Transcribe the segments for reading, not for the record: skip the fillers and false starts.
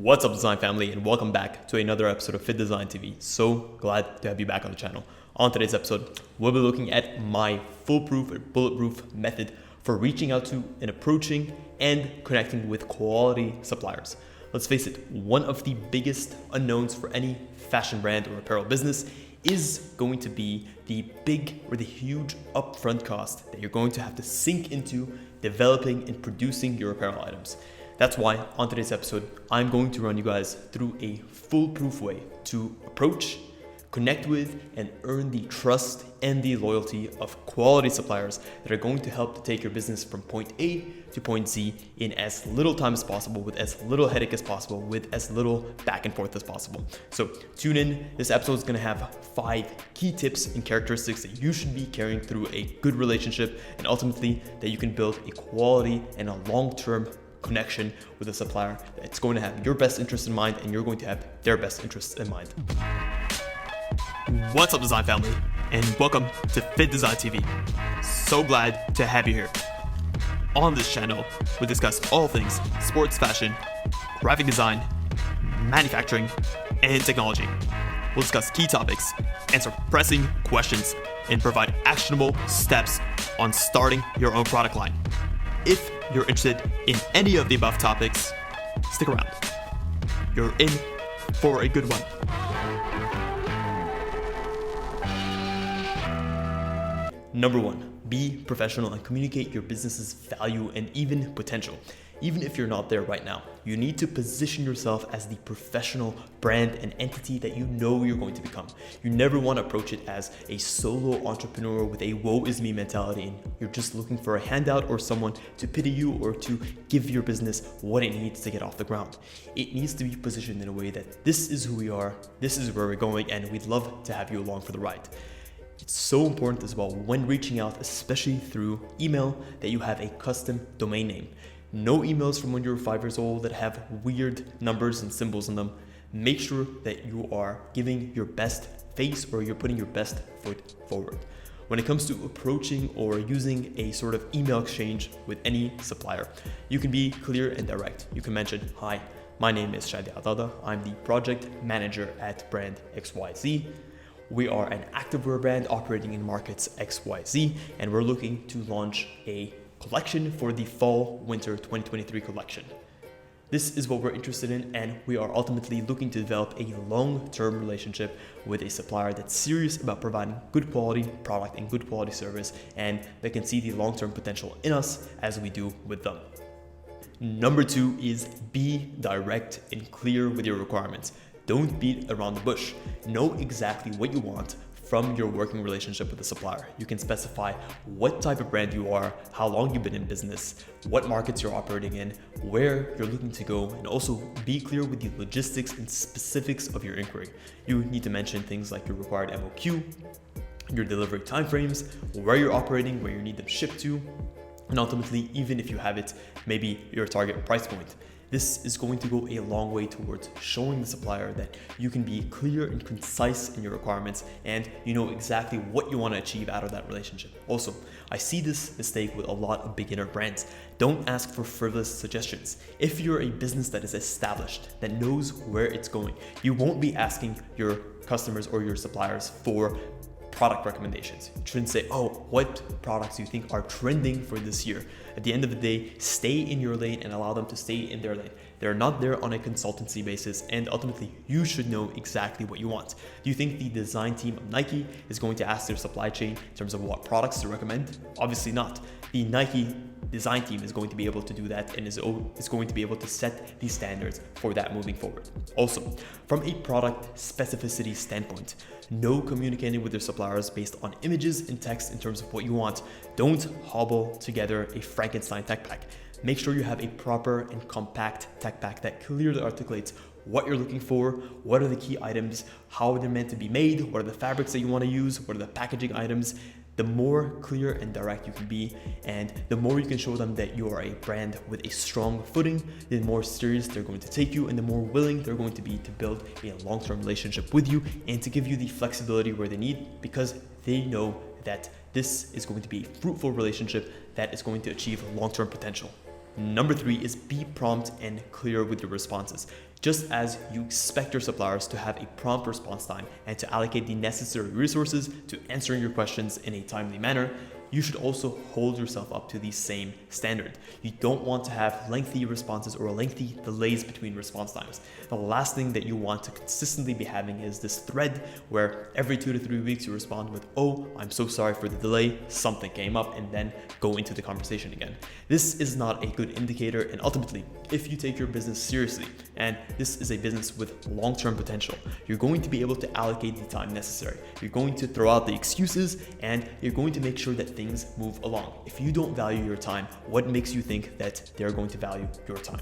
What's up, design family, and welcome back to another episode of Fittdesign TV. So glad to have you back on the channel. On today's episode, we'll be looking at my foolproof or bulletproof method for reaching out to and approaching and connecting with quality suppliers. Let's face it, one of the biggest unknowns for any fashion brand or apparel business is going to be the big or the huge upfront cost that you're going to have to sink into developing and producing your apparel items. That's why on today's episode, I'm going to run you guys through a foolproof way to approach, connect with, and earn the trust and the loyalty of quality suppliers that are going to help to take your business from point A to point Z in as little time as possible, with as little headache as possible, with as little back and forth as possible. So tune in. This episode is going to have 5 key tips and characteristics that you should be carrying through a good relationship, and ultimately that you can build a quality and a long-term connection with a supplier that's going to have your best interests in mind, and you're going to have their best interests in mind. What's up, design family, and welcome to Fittdesign TV. So glad to have you here. On this channel, we discuss all things sports fashion, graphic design, manufacturing, and technology. We'll discuss key topics, answer pressing questions, and provide actionable steps on starting your own product line. If you're interested in any of the above topics, stick around. You're in for a good one. Number 1, be professional and communicate your business's value and even potential. Even if you're not there right now, you need to position yourself as the professional brand and entity that you know you're going to become. You never want to approach it as a solo entrepreneur with a woe is me mentality, and you're just looking for a handout or someone to pity you or to give your business what it needs to get off the ground. It needs to be positioned in a way that this is who we are, this is where we're going, and we'd love to have you along for the ride. It's so important as well when reaching out, especially through email, that you have a custom domain name. No emails from when you were 5 years old that have weird numbers and symbols in them. Make sure that you are giving your best face, or you're putting your best foot forward. When it comes to approaching or using a sort of email exchange with any supplier, you can be clear and direct. You can mention, "Hi, my name is Shadi Adada. I'm the project manager at brand XYZ. We are an activewear brand operating in markets XYZ, and we're looking to launch a collection for the fall/winter 2023 collection. This is what we're interested in, and we are ultimately looking to develop a long-term relationship with a supplier that's serious about providing good quality product and good quality service, and that can see the long-term potential in us as we do with them." Number 2 is be direct and clear with your requirements. Don't beat around the bush. Know exactly what you want from your working relationship with the supplier. You can specify what type of brand you are, how long you've been in business, what markets you're operating in, where you're looking to go, and also be clear with the logistics and specifics of your inquiry. You need to mention things like your required MOQ, your delivery timeframes, where you're operating, where you need them shipped to, and ultimately, even if you have it, maybe your target price point. This is going to go a long way towards showing the supplier that you can be clear and concise in your requirements, and you know exactly what you want to achieve out of that relationship. Also, I see this mistake with a lot of beginner brands. Don't ask for frivolous suggestions. If you're a business that is established, that knows where it's going, you won't be asking your customers or your suppliers for product recommendations. You shouldn't say, "Oh, what products do you think are trending for this year?" At the end of the day, stay in your lane and allow them to stay in their lane. They're not there on a consultancy basis, and ultimately you should know exactly what you want. Do you think the design team of Nike is going to ask their supply chain in terms of what products to recommend? Obviously not. The Nike design team is going to be able to do that, and is going to be able to set these standards for that moving forward. Also, from a product specificity standpoint, no communicating with your suppliers based on images and text in terms of what you want. Don't hobble together a Frankenstein tech pack. Make sure you have a proper and compact tech pack that clearly articulates what you're looking for, what are the key items, how they're meant to be made, what are the fabrics that you want to use, what are the packaging items. The more clear and direct you can be, and the more you can show them that you are a brand with a strong footing, the more serious they're going to take you, and the more willing they're going to be to build a long-term relationship with you and to give you the flexibility where they need, because they know that this is going to be a fruitful relationship that is going to achieve long-term potential. Number 3 is be prompt and clear with your responses. Just as you expect your suppliers to have a prompt response time and to allocate the necessary resources to answering your questions in a timely manner, you should also hold yourself up to the same standard. You don't want to have lengthy responses or lengthy delays between response times. The last thing that you want to consistently be having is this thread where every 2 to 3 weeks you respond with, "Oh, I'm so sorry for the delay, something came up," and then go into the conversation again. This is not a good indicator, and ultimately, if you take your business seriously, and this is a business with long-term potential, you're going to be able to allocate the time necessary. You're going to throw out the excuses, and you're going to make sure that things move along. If you don't value your time, what makes you think that they're going to value your time?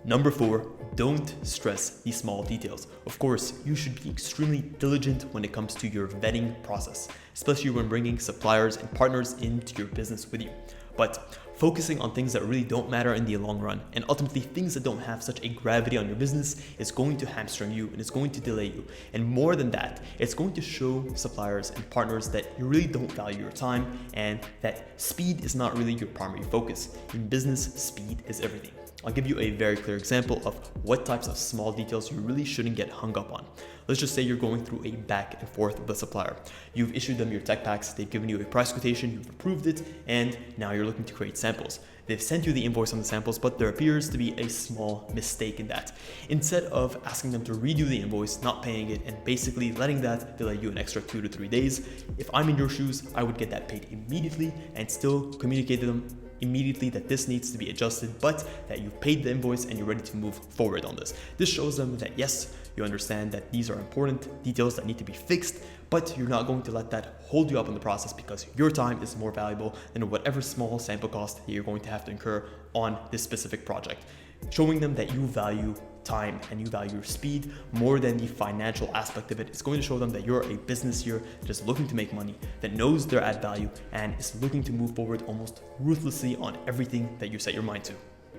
Number 4, don't stress the small details. Of course, you should be extremely diligent when it comes to your vetting process, especially when bringing suppliers and partners into your business with you. But focusing on things that really don't matter in the long run, and ultimately things that don't have such a gravity on your business, is going to hamstring you and it's going to delay you. And more than that, it's going to show suppliers and partners that you really don't value your time and that speed is not really your primary focus. In business, speed is everything. I'll give you a very clear example of what types of small details you really shouldn't get hung up on. Let's just say you're going through a back and forth with a supplier. You've issued them your tech packs, they've given you a price quotation, you've approved it, and now you're looking to create samples. They've sent you the invoice on the samples, but there appears to be a small mistake in that. Instead of asking them to redo the invoice, not paying it, and basically letting that delay you an extra 2 to 3 days, if I'm in your shoes, I would get that paid immediately and still communicate to them immediately that this needs to be adjusted, but that you've paid the invoice and you're ready to move forward on this. This shows them that yes, you understand that these are important details that need to be fixed, but you're not going to let that hold you up in the process because your time is more valuable than whatever small sample cost that you're going to have to incur on this specific project. Showing them that you value time and you value your speed more than the financial aspect of it. It's going to show them that you're a business here that is looking to make money, that knows their add value, and is looking to move forward almost ruthlessly on everything that you set your mind to.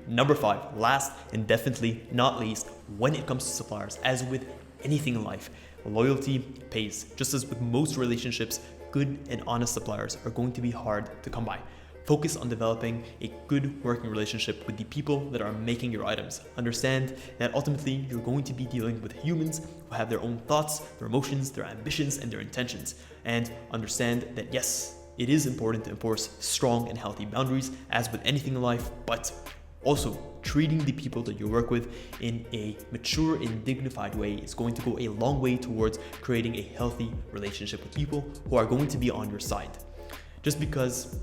Number 5, last and definitely not least, when it comes to suppliers, as with anything in life, loyalty pays. Just as with most relationships, good and honest suppliers are going to be hard to come by. Focus on developing a good working relationship with the people that are making your items. Understand that ultimately you're going to be dealing with humans who have their own thoughts, their emotions, their ambitions, and their intentions. And understand that yes, it is important to enforce strong and healthy boundaries, as with anything in life, but also treating the people that you work with in a mature and dignified way is going to go a long way towards creating a healthy relationship with people who are going to be on your side. Just because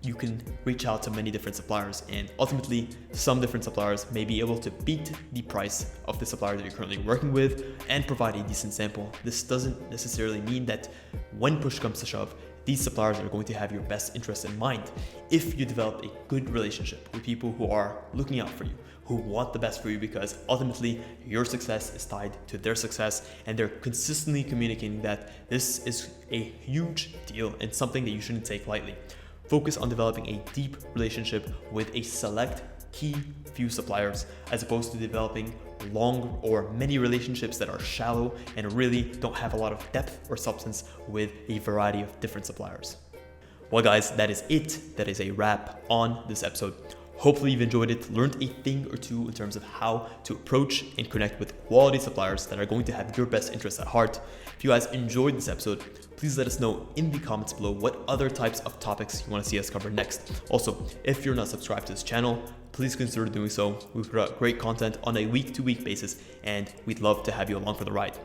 you can reach out to many different suppliers, and ultimately some different suppliers may be able to beat the price of the supplier that you're currently working with and provide a decent sample. This doesn't necessarily mean that when push comes to shove, these suppliers are going to have your best interests in mind. If you develop a good relationship with people who are looking out for you, who want the best for you, because ultimately your success is tied to their success, and they're consistently communicating that this is a huge deal and something that you shouldn't take lightly. Focus on developing a deep relationship with a select key few suppliers, as opposed to developing long or many relationships that are shallow and really don't have a lot of depth or substance with a variety of different suppliers. Well guys, that is it. That is a wrap on this episode. Hopefully you've enjoyed it, learned a thing or two in terms of how to approach and connect with quality suppliers that are going to have your best interests at heart. If you guys enjoyed this episode, please let us know in the comments below what other types of topics you want to see us cover next. Also, if you're not subscribed to this channel, please consider doing so. We put out great content on a week-to-week basis, and we'd love to have you along for the ride.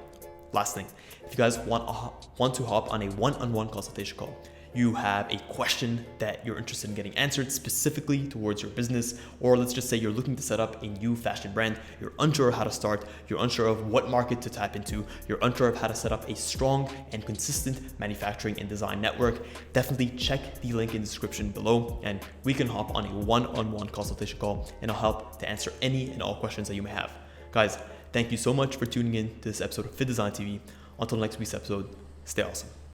Last thing, if you guys want to hop on a one-on-one consultation call, you have a question that you're interested in getting answered specifically towards your business, or let's just say you're looking to set up a new fashion brand, you're unsure of how to start, you're unsure of what market to tap into, you're unsure of how to set up a strong and consistent manufacturing and design network, definitely check the link in the description below and we can hop on a one-on-one consultation call and I'll help to answer any and all questions that you may have. Guys, thank you so much for tuning in to this episode of Fittdesign TV. Until next week's episode, stay awesome.